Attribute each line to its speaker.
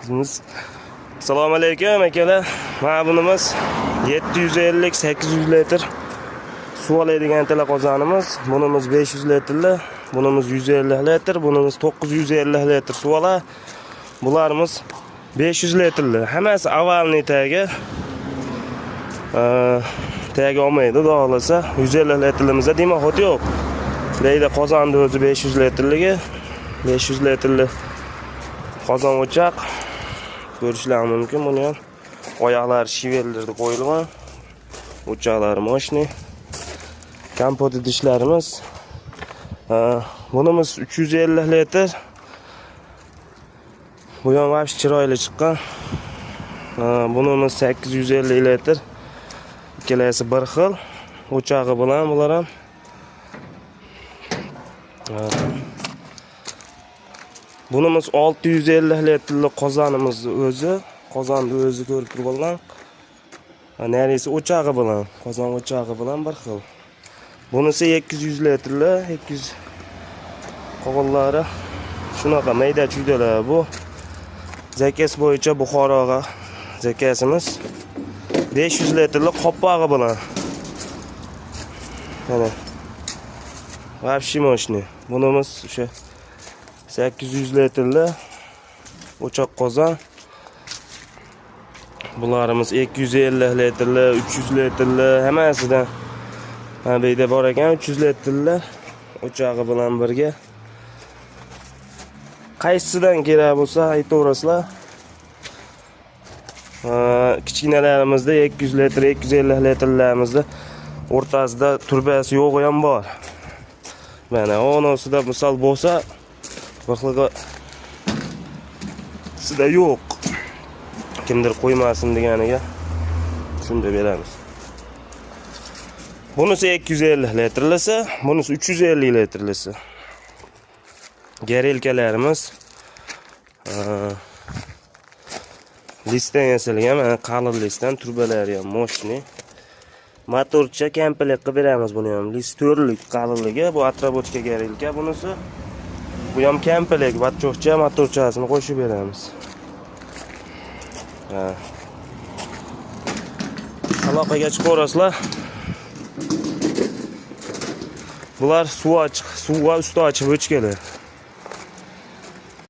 Speaker 1: Assalomu alaykum akalar. Mana bunimiz 750-800 litr suv oladigan telaqozonimiz. Bunimiz 500 litrli, bunimiz 150 litr, bunimiz 950 litr suv oladi. Bularimiz 500 litrli. Hammasi avvalni tagi olmaydi, dog'lasa 150 litrlimizda demoqot yo'q. Deydi qozonni o'zi 500 litrligi. 500 litrli qozon o'choq. Ko'rishlar mumkin buni ham. Oyoqlari shivellarda qo'yilgan. O'choqlari moshni. Kompot idishlarimiz. Bunimiz 350 litr. Bu ham vobshe chiroyli chiqqan. Bunimiz 850 litr. Ikkalasi bir xil. O'chog'i bilan bular ham. Bunimiz 650 litrli qozonimiz o'zi. Qozonni o'zi ko'rib turibman. Neredeyse o'chog'i bilan, qozon o'chog'i bilan bir xil. Bunisi 200 litrli, 200 qog'ollari shunaqa mayda-chuydalar bu. Zakaz bo'yicha Buxoroga zakazimiz 500 litrli qoppog'i bilan. Mana vobshe moshni. Bunimiz o'sha 800 litrli o'choq qozon. Bularimiz 250 litrli, 300 litrli hammasidan. Mana bu yerda bor ekan 300 litrli o'chog'i bilan birga. Qaysidan kerak bo'lsa aytaverasizlar. Kichkinalarimizda 200 litr, 250 litrlarimizda o'rtasida turbasi yo'g'i ham bor. Mana onosida misol bo'lsa, baxtliga sizda yo'q. Kimdir qo'ymasin deganiga shunda beramiz. Bunisi 250 litrlisi, bunisi 350 litrlisi. Garelkalarimiz listdan yasalgan, qalin listdan turbalari ham moshni. Motorcha komplet qilib beramiz buni ham. List 4lik qalinligi, bu atrobochka garelka bunisi. Bu ham komplet, vatchoqcha, motorchasini qo'shib beramiz. Aloqaga chiqaverasizlar. Bular suv ochiq, suvga usti ochiq o'chkalar.